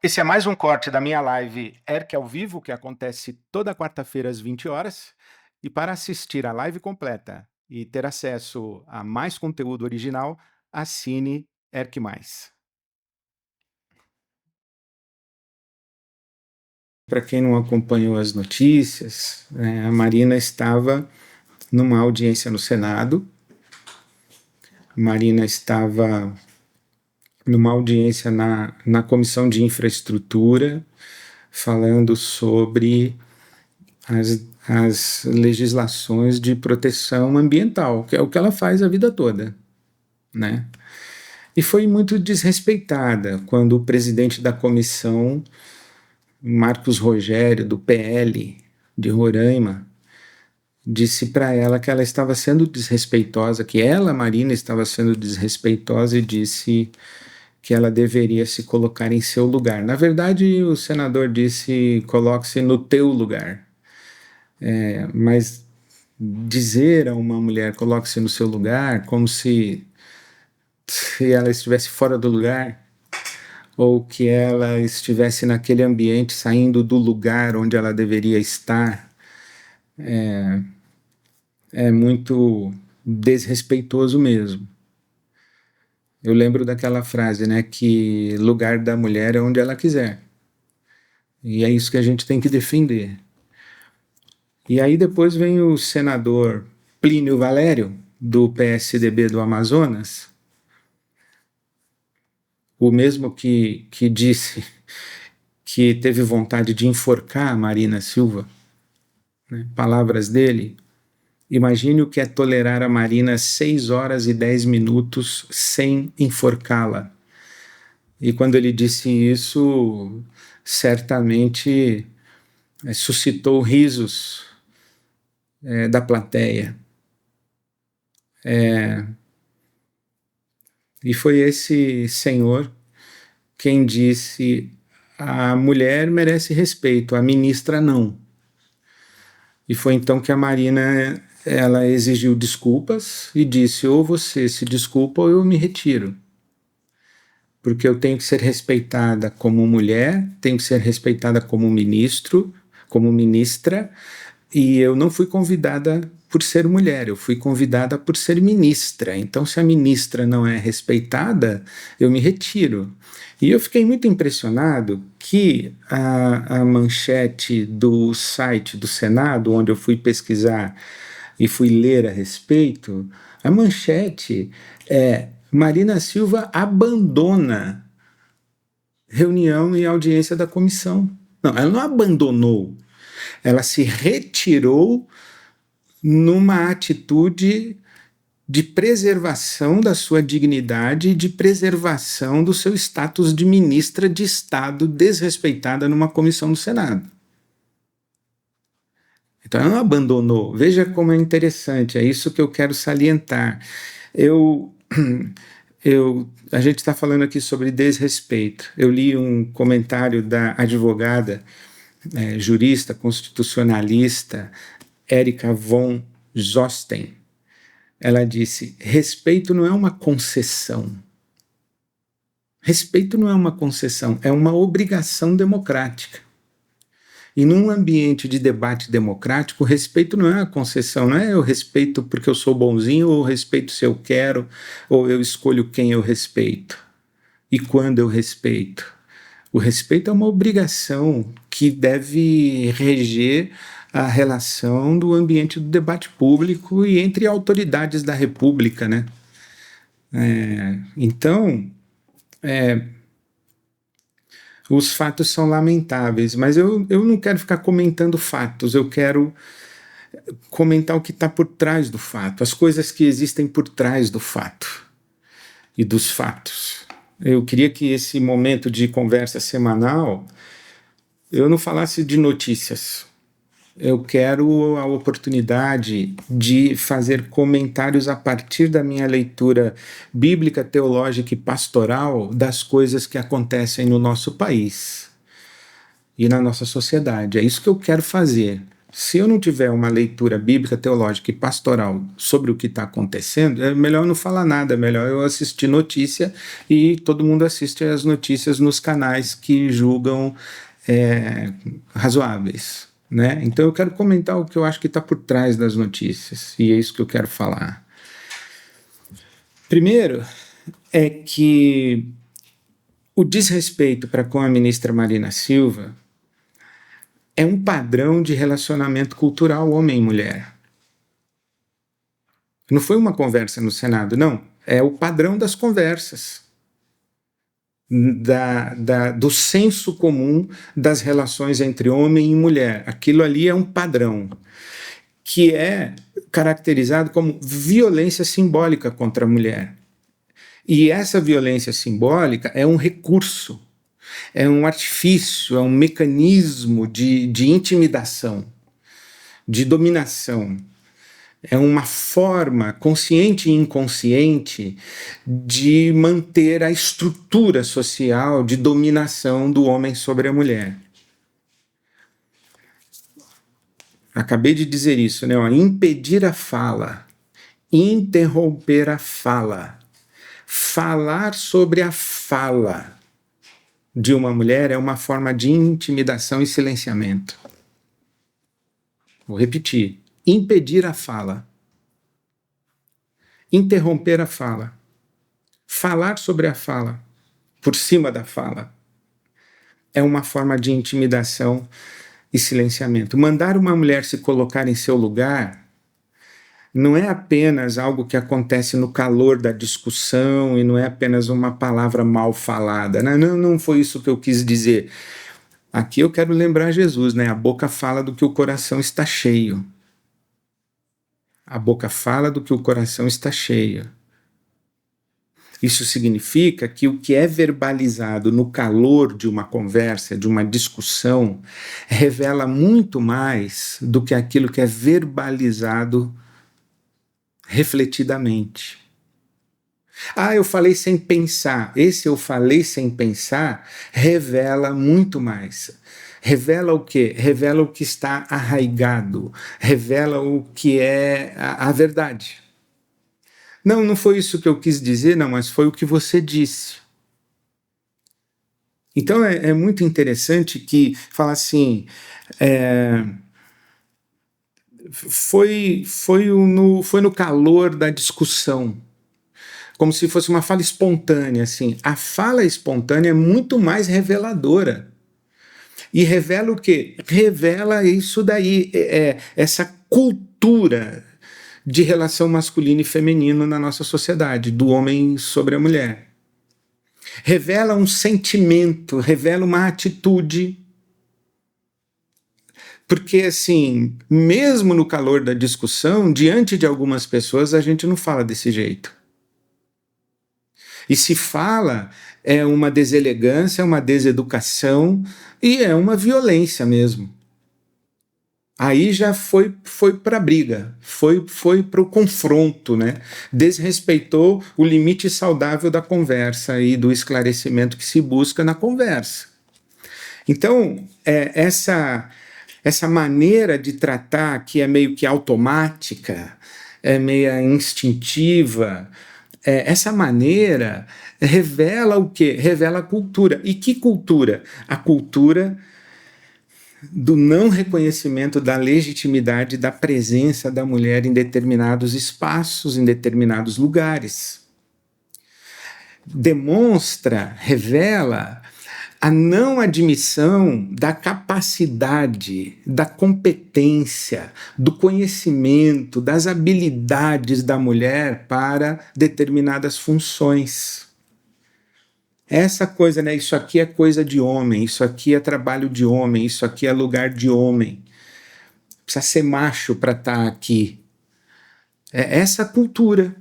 Esse é mais um corte da minha live ERC ao vivo, que acontece toda quarta-feira às 20 horas. E para assistir a live completa e ter acesso a mais conteúdo original, assine ERC+. Para quem não acompanhou as notícias, a Marina estava numa audiência no Senado. Marina estava numa audiência na Comissão de Infraestrutura, falando sobre as legislações de proteção ambiental, que é o que ela faz a vida toda, né? E foi muito desrespeitada quando o presidente da comissão, Marcos Rogério, do PL de Roraima, disse para ela que ela estava sendo desrespeitosa, que ela, Marina, estava sendo desrespeitosa, e disse que ela deveria se colocar em seu lugar. Na verdade, o senador disse: coloque-se no teu lugar. Mas dizer a uma mulher coloque-se no seu lugar, como se ela estivesse fora do lugar, ou que ela estivesse naquele ambiente saindo do lugar onde ela deveria estar, é muito desrespeitoso mesmo. Eu lembro daquela frase, né, que lugar da mulher é onde ela quiser. E é isso que a gente tem que defender. E aí depois vem o senador Plínio Valério, do PSDB do Amazonas, o mesmo que disse que teve vontade de enforcar a Marina Silva, né? Palavras dele: imagine o que é tolerar a Marina 6 horas e 10 minutos sem enforcá-la. E quando ele disse isso, certamente suscitou risos da plateia. E foi esse senhor quem disse: a mulher merece respeito, a ministra não. E foi então que a Marina, ela exigiu desculpas e disse: ou você se desculpa ou eu me retiro. Porque eu tenho que ser respeitada como mulher, tenho que ser respeitada como ministro, como ministra, e eu não fui convidada por ser mulher, eu fui convidada por ser ministra. Então, se a ministra não é respeitada, eu me retiro. E eu fiquei muito impressionado que a manchete do site do Senado, onde eu fui pesquisar e fui ler a respeito, a manchete é: Marina Silva abandona reunião e audiência da comissão. Não, ela não abandonou, ela se retirou numa atitude de preservação da sua dignidade e de preservação do seu status de ministra de Estado desrespeitada numa comissão do Senado. Então ela não abandonou. Veja como é interessante, é isso que eu quero salientar. A gente está falando aqui sobre desrespeito. Eu li um comentário da advogada, jurista, constitucionalista, Érica von Zosten. Ela disse: respeito não é uma concessão. Respeito não é uma concessão, é uma obrigação democrática. E num ambiente de debate democrático, o respeito não é uma concessão, não é eu respeito porque eu sou bonzinho, ou eu respeito se eu quero, ou eu escolho quem eu respeito e quando eu respeito. O respeito é uma obrigação que deve reger a relação do ambiente do debate público e entre autoridades da República, né? Então, os fatos são lamentáveis, mas eu não quero ficar comentando fatos, eu quero comentar o que está por trás do fato, as coisas que existem por trás do fato e dos fatos. Eu queria que esse momento de conversa semanal eu não falasse de notícias. Eu quero a oportunidade de fazer comentários a partir da minha leitura bíblica, teológica e pastoral das coisas que acontecem no nosso país e na nossa sociedade. É isso que eu quero fazer. Se eu não tiver uma leitura bíblica, teológica e pastoral sobre o que está acontecendo, é melhor não falar nada, é melhor eu assistir notícia, e todo mundo assiste as notícias nos canais que julgam razoáveis, né? Então eu quero comentar o que eu acho que está por trás das notícias, e é isso que eu quero falar. Primeiro é que o desrespeito para com a ministra Marina Silva é um padrão de relacionamento cultural homem e mulher. Não foi uma conversa no Senado, não. É o padrão das conversas, do senso comum das relações entre homem e mulher. Aquilo ali é um padrão que é caracterizado como violência simbólica contra a mulher. E essa violência simbólica é um recurso, é um artifício, é um mecanismo de intimidação, de dominação. É uma forma, consciente e inconsciente, de manter a estrutura social de dominação do homem sobre a mulher. Acabei de dizer isso, né? Impedir a fala, interromper a fala, falar sobre a fala de uma mulher é uma forma de intimidação e silenciamento. Vou repetir. Impedir a fala, interromper a fala, falar sobre a fala, por cima da fala, é uma forma de intimidação e silenciamento. Mandar uma mulher se colocar em seu lugar não é apenas algo que acontece no calor da discussão e não é apenas uma palavra mal falada. Não foi isso que eu quis dizer. Aqui eu quero lembrar Jesus, né? A boca fala do que o coração está cheio. A boca fala do que o coração está cheio. Isso significa que o que é verbalizado no calor de uma conversa, de uma discussão, revela muito mais do que aquilo que é verbalizado refletidamente. Eu falei sem pensar. Esse eu falei sem pensar revela muito mais. Revela o quê? Revela o que está arraigado. Revela o que é a verdade. Não foi isso que eu quis dizer, não, mas foi o que você disse. Então é muito interessante que fala assim, foi no calor da discussão, como se fosse uma fala espontânea, assim. A fala espontânea é muito mais reveladora. E revela o quê? Revela isso daí, essa cultura de relação masculino e feminino na nossa sociedade, do homem sobre a mulher. Revela um sentimento, revela uma atitude. Porque, assim, mesmo no calor da discussão, diante de algumas pessoas, a gente não fala desse jeito. E se fala, é uma deselegância, é uma deseducação e é uma violência mesmo. Aí já foi para a briga, foi para o confronto, né? Desrespeitou o limite saudável da conversa e do esclarecimento que se busca na conversa. Então, essa maneira de tratar que é meio que automática, é meio instintiva, essa maneira revela o quê? Revela a cultura. E que cultura? A cultura do não reconhecimento da legitimidade da presença da mulher em determinados espaços, em determinados lugares. Demonstra, revela a não admissão da capacidade, da competência, do conhecimento, das habilidades da mulher para determinadas funções. Essa coisa, né? Isso aqui é coisa de homem, isso aqui é trabalho de homem, isso aqui é lugar de homem. Precisa ser macho para estar aqui. É essa cultura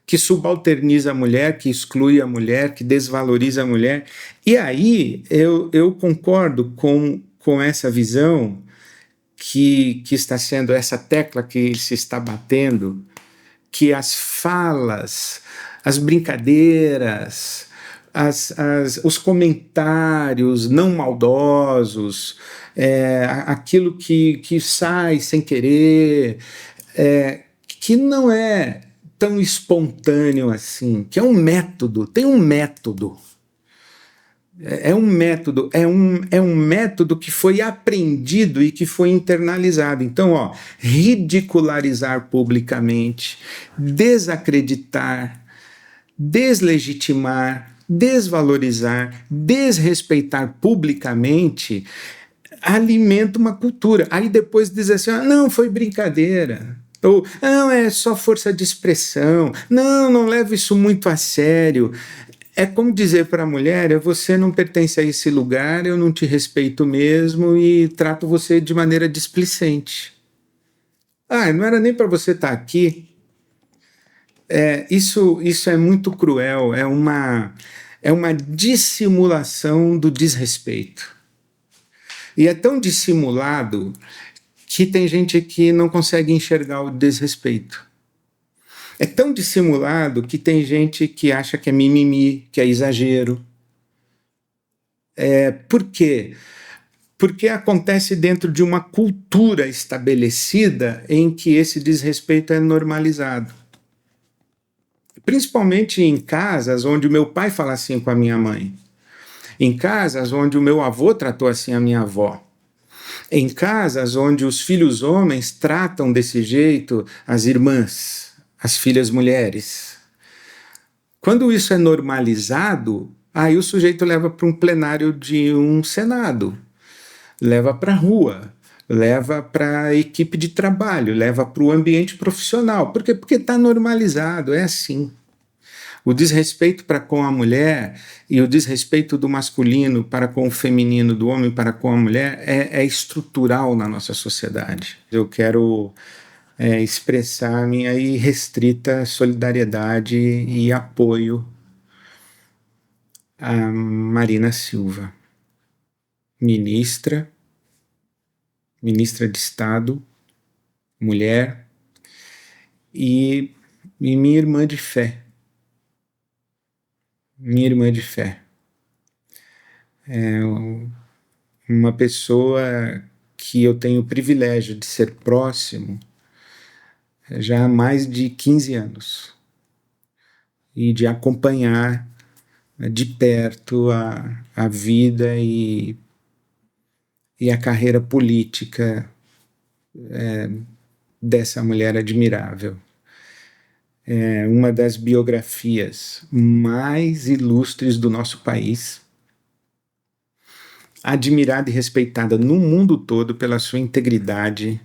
que subalterniza a mulher, que exclui a mulher, que desvaloriza a mulher. E aí eu concordo com essa visão que está sendo essa tecla que se está batendo, que as falas, as brincadeiras, os comentários não maldosos, aquilo que sai sem querer, que não é tão espontâneo assim, que é um método, tem um método. É um método que foi aprendido e que foi internalizado. Então, ridicularizar publicamente, desacreditar, deslegitimar, desvalorizar, desrespeitar publicamente alimenta uma cultura. Aí depois diz assim, não, foi brincadeira. Ou, não, é só força de expressão. Não, não leva isso muito a sério. É como dizer para a mulher, você não pertence a esse lugar, eu não te respeito mesmo e trato você de maneira displicente. Não era nem para você estar aqui. Isso é muito cruel, é uma dissimulação do desrespeito. E é tão dissimulado que tem gente que não consegue enxergar o desrespeito. É tão dissimulado que tem gente que acha que é mimimi, que é exagero. Por quê? Porque acontece dentro de uma cultura estabelecida em que esse desrespeito é normalizado. Principalmente em casas onde o meu pai fala assim com a minha mãe. Em casas onde o meu avô tratou assim a minha avó. Em casas onde os filhos homens tratam desse jeito as irmãs, as filhas mulheres. Quando isso é normalizado, aí o sujeito leva para um plenário de um senado, leva para a rua, leva para a equipe de trabalho, leva para o ambiente profissional. Por quê? Porque está normalizado, é assim. O desrespeito para com a mulher e o desrespeito do masculino para com o feminino, do homem para com a mulher, é estrutural na nossa sociedade. Eu quero expressar minha irrestrita solidariedade e apoio a Marina Silva, ministra de Estado, mulher e minha irmã de fé. Minha irmã de fé. É uma pessoa que eu tenho o privilégio de ser próximo já há mais de 15 anos e de acompanhar de perto a vida e a carreira política dessa mulher admirável. É uma das biografias mais ilustres do nosso país, admirada e respeitada no mundo todo pela sua integridade,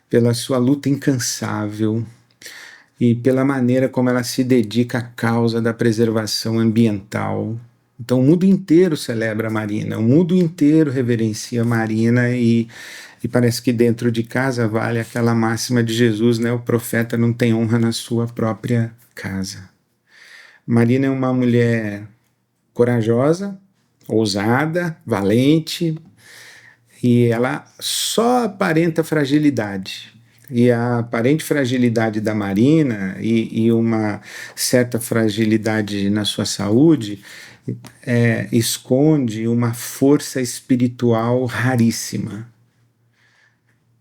pela sua luta incansável e pela maneira como ela se dedica à causa da preservação ambiental. Então o mundo inteiro celebra a Marina, o mundo inteiro reverencia a Marina e parece que dentro de casa vale aquela máxima de Jesus, né? O profeta não tem honra na sua própria casa. Marina é uma mulher corajosa, ousada, valente, e ela só aparenta fragilidade. E a aparente fragilidade da Marina e uma certa fragilidade na sua saúde esconde uma força espiritual raríssima.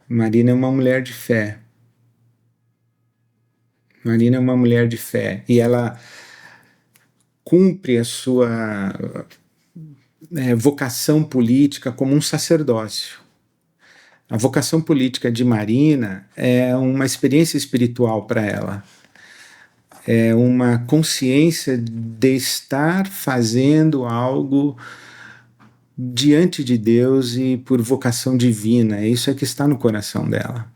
Marina é uma mulher de fé. Marina é uma mulher de fé e ela cumpre a sua vocação política como um sacerdócio. A vocação política de Marina é uma experiência espiritual para ela. É uma consciência de estar fazendo algo diante de Deus e por vocação divina. Isso é que está no coração dela.